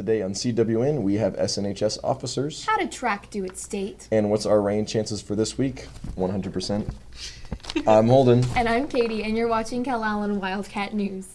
Today on CWN, we have SNHS officers. How did track do its state? And what's our rain chances for this week? 100%. I'm Holden. And I'm Katie, and you're watching Calallen Wildcat News.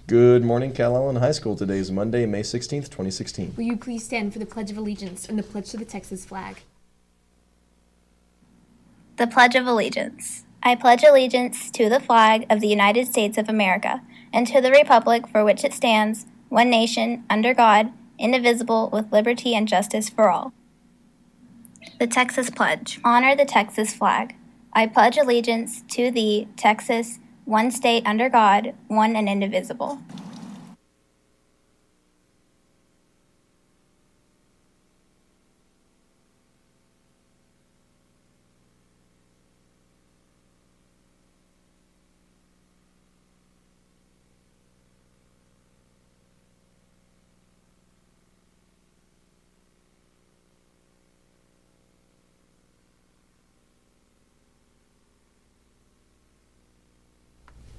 Good morning, Calallen High School. Today is Monday, May 16th, 2016. Will you please stand for the Pledge of Allegiance and the pledge to the Texas flag? The Pledge of Allegiance. I pledge allegiance to the flag of the United States of America and to the republic for which it stands, one nation, under God, indivisible, with liberty and justice for all. The Texas Pledge. Honor the Texas flag. I pledge allegiance to thee, Texas, one state under God, one and indivisible.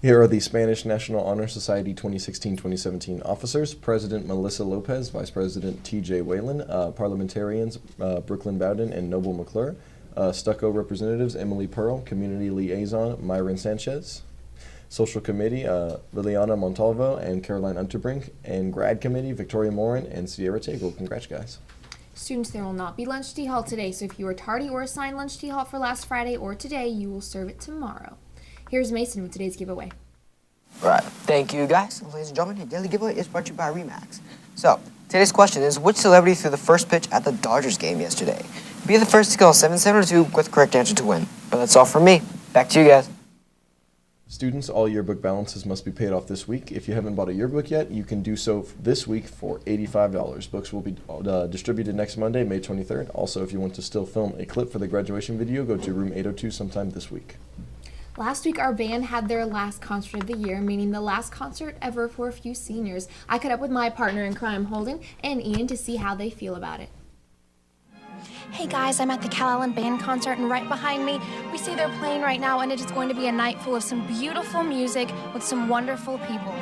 Here are the Spanish National Honor Society 2016-2017 officers: President Melissa Lopez, Vice President T.J. Whalen, parliamentarians Brooklyn Bowden and Noble McClure, Stucco representatives Emily Pearl, Community Liaison Myron Sanchez, Social Committee Liliana Montalvo and Caroline Unterbrink, and Grad Committee Victoria Morin and Sierra Tegel. Congrats, guys. Students, there will not be lunch tea halt today, so if you were tardy or assigned lunch tea halt for last Friday or today, you will serve it tomorrow. Here's Mason with today's giveaway. All right, thank you guys. Ladies and gentlemen, your daily giveaway is brought to you by Remax. So, today's question is, which celebrity threw the first pitch at the Dodgers game yesterday? Be the first to call 772 with the correct answer to win. But that's all from me. Back to you guys. Students, all yearbook balances must be paid off this week. If you haven't bought a yearbook yet, you can do so this week for $85. Books will be distributed next Monday, May 23rd. Also, if you want to still film a clip for the graduation video, go to room 802 sometime this week. Last week, our band had their last concert of the year, meaning the last concert ever for a few seniors. I caught up with my partner in crime, Holden, and Ian to see how they feel about it. Hey guys, I'm at the Calallen Band concert, and right behind me, we see they're playing right now, and it is going to be a night full of some beautiful music with some wonderful people.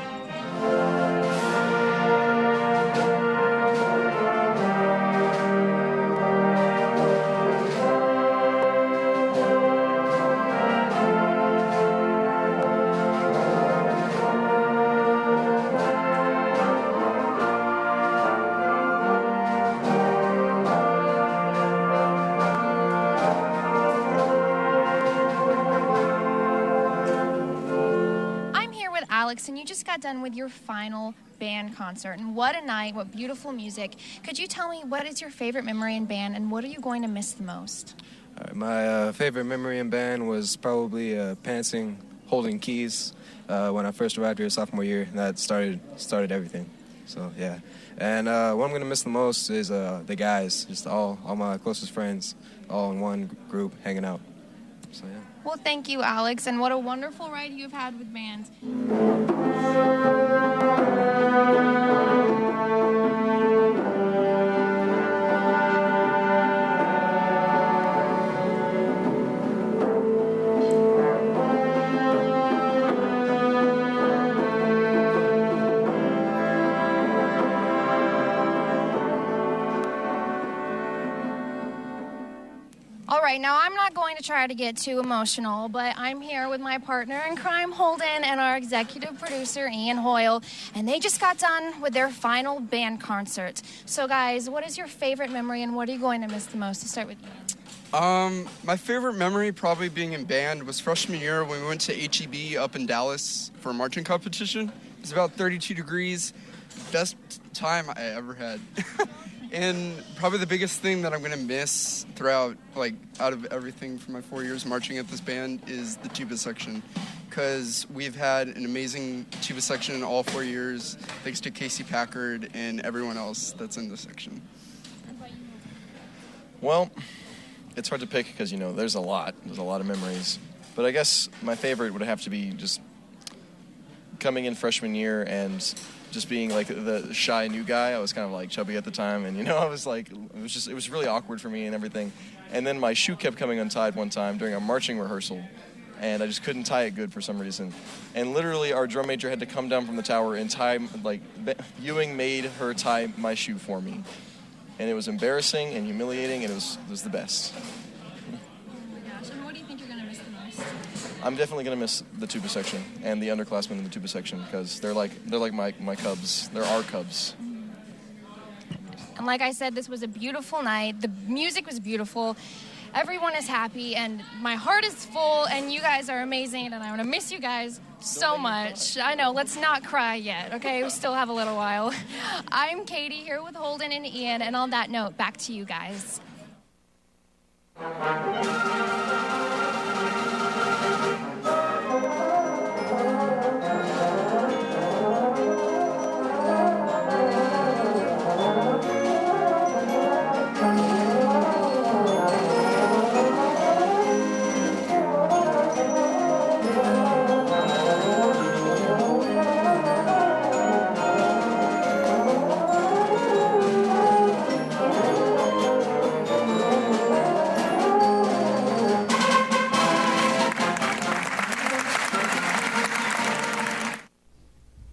Alex, and you just got done with your final band concert, and what a night, what beautiful music. Could you tell me what is your favorite memory in band, and what are you going to miss the most? My favorite memory in band was probably pantsing, holding keys when I first arrived here sophomore year. That started everything. So yeah, and what I'm gonna miss the most is the guys, just all my closest friends, all in one group hanging out. So yeah. Well, thank you, Alex, and what a wonderful ride you've had with band. All right, now I'm not going to try to get too emotional, but I'm here with my partner in crime, Holden, and our executive producer, Ian Hoyle, and they just got done with their final band concert. So, guys, what is your favorite memory, and what are you going to miss the most? To start with you. My favorite memory probably being in band was freshman year when we went to HEB up in Dallas for a marching competition. It was about 32 degrees. Best time I ever had. And probably the biggest thing that I'm going to miss throughout, out of everything from my 4 years marching at this band is the tuba section. because we've had an amazing tuba section in all 4 years, thanks to Casey Packard and everyone else that's in the section. Well, it's hard to pick because, you know, there's a lot of memories. But I guess my favorite would have to be just coming in freshman year and just being like the shy new guy. I was kind of like chubby at the time, and, you know, I was like, it was really awkward for me and everything. And then my shoe kept coming untied one time during a marching rehearsal, and I just couldn't tie it good for some reason. And literally our drum major had to come down from the tower and tie, like, Ewing made her tie my shoe for me. And it was embarrassing and humiliating, and it was the best. Oh my gosh, and what do you think you're going to miss the most? I'm definitely going to miss the tuba section and the underclassmen in the tuba section, because they're like my cubs. They're our cubs. And like I said, this was a beautiful night. The music was beautiful. Everyone is happy, and my heart is full, and you guys are amazing, and I want to miss you guys so much. I know, let's not cry yet, okay? We still have a little while. I'm Katie here with Holden and Ian, and on that note, back to you guys.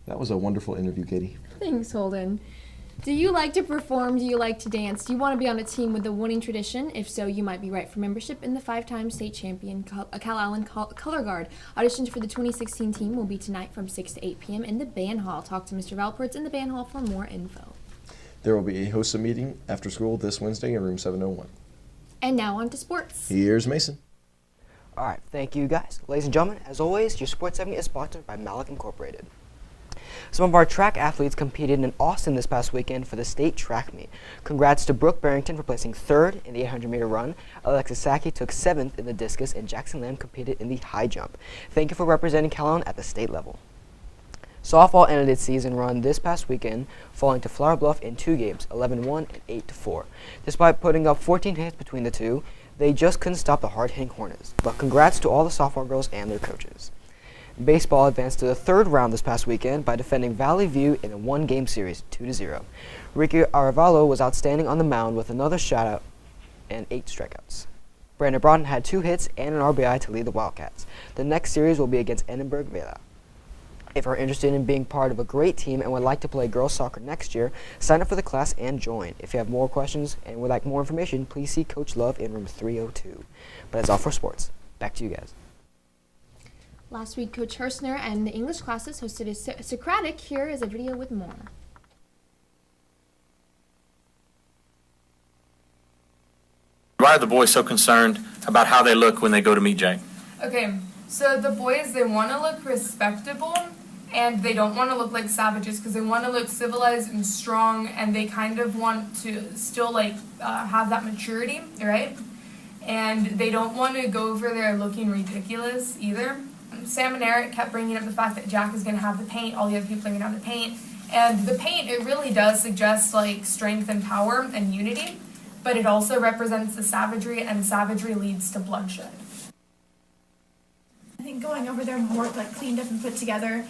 That was a wonderful interview, Katie. Thanks, Holden. Do you like to perform? Do you like to dance? Do you want to be on a team with a winning tradition? If so, you might be right for membership in the 5-time state champion Calallen Color Guard. Auditions for the 2016 team will be tonight from 6 to 8 p.m. in the band hall. Talk to Mr. Valpertz in the band hall for more info. There will be a HOSA meeting after school this Wednesday in room 701. And now on to sports. Here's Mason. All right, thank you guys. Ladies and gentlemen, as always, your sports segment is sponsored by Malik Incorporated. Some of our track athletes competed in Austin this past weekend for the state track meet. Congrats to Brooke Barrington for placing 3rd in the 800-meter run. Alexis Saki took 7th in the discus, and Jackson Lamb competed in the high jump. Thank you for representing Calallen at the state level. Softball ended its season run this past weekend, falling to Flower Bluff in 2 games, 11-1 and 8-4. Despite putting up 14 hits between the two, they just couldn't stop the hard-hitting Hornets. But congrats to all the softball girls and their coaches. Baseball advanced to the 3rd round this past weekend by defending Valley View in a 1-game series, 2-0. Ricky Arevalo was outstanding on the mound with another shutout and 8 strikeouts. Brandon Broughton had 2 hits and an RBI to lead the Wildcats. The next series will be against Edinburgh Vela. If you're interested in being part of a great team and would like to play girls soccer next year, sign up for the class and join. If you have more questions and would like more information, please see Coach Love in room 302. But that's all for sports. Back to you guys. Last week, Coach Hirschner and the English classes hosted a Socratic. Here is a video with more. Why are the boys so concerned about how they look when they go to meet Jay? Okay, so the boys, they want to look respectable, and they don't want to look like savages because they want to look civilized and strong, and they kind of want to still have that maturity, right? And they don't want to go over there looking ridiculous either. Sam and Eric kept bringing up the fact that Jack is going to have the paint, all the other people are going to have the paint. And the paint, it really does suggest like strength and power and unity, but it also represents the savagery, and savagery leads to bloodshed. I think going over there more like cleaned up and put together,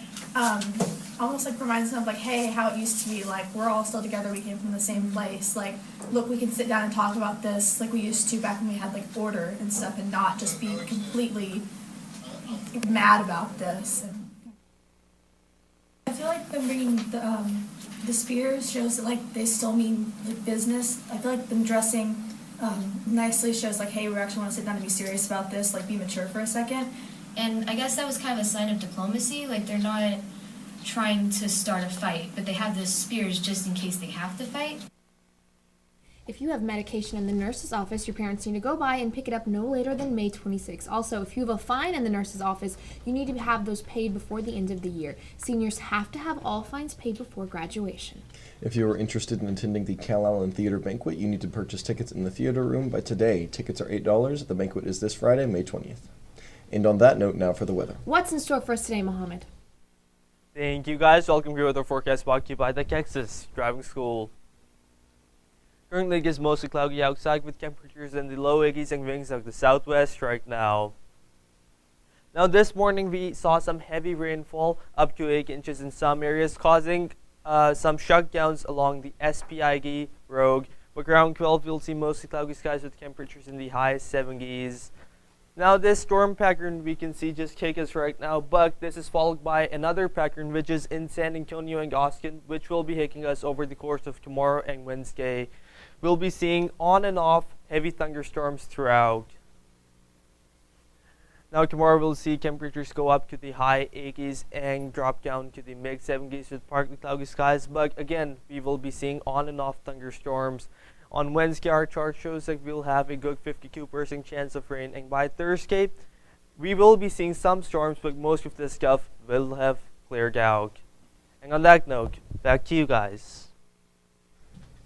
almost like reminds them of like, hey, how it used to be, like we're all still together, we came from the same place, like look, we can sit down and talk about this like we used to back when we had like order and stuff, and not just be completely mad about this. I feel like them bringing the spears shows that like they still mean like business. I feel like them dressing nicely shows like, hey, we actually want to sit down and be serious about this, like be mature for a second. And I guess that was kind of a sign of diplomacy. Like they're not trying to start a fight, but they have the spears just in case they have to fight. If you have medication in the nurse's office, your parents need to go by and pick it up no later than May 26. Also, if you have a fine in the nurse's office, you need to have those paid before the end of the year. Seniors have to have all fines paid before graduation. If you are interested in attending the Calallen Theater Banquet, you need to purchase tickets in the theater room by today. Tickets are $8. The banquet is this Friday, May 20th. And on that note, now for the weather. What's in store for us today, Mohammed? Thank you guys. Welcome to your weather forecast brought to you by the Texas Driving School. Currently it is mostly cloudy outside with temperatures in the low 80s and winds of the southwest right now. Now this morning we saw some heavy rainfall up to 8 inches in some areas, causing some shutdowns along the SPIG road. But around 12 we'll see mostly cloudy skies with temperatures in the high 70s. Now this storm pattern we can see just kick us right now, but this is followed by another pattern which is in San Antonio and Austin, which will be hitting us over the course of tomorrow and Wednesday. We'll be seeing on and off heavy thunderstorms throughout. Now tomorrow we'll see temperatures go up to the high 80s and drop down to the mid 70s with partly cloudy skies, but again we will be seeing on and off thunderstorms. On Wednesday our chart shows that we'll have a good 52% chance of rain, and by Thursday we will be seeing some storms, but most of the stuff will have cleared out. And on that note, back to you guys.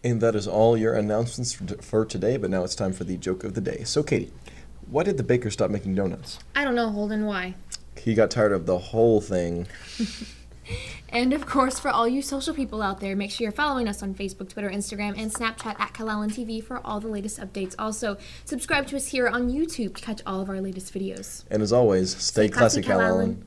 And that is all your announcements for today, but now it's time for the joke of the day. So Katie, why did the baker stop making donuts? I don't know, Holden, why? He got tired of the whole thing. And of course, for all you social people out there, make sure you're following us on Facebook, Twitter, Instagram, and Snapchat at Calallen TV for all the latest updates. Also, subscribe to us here on YouTube to catch all of our latest videos. And as always, stay classy, Calallen.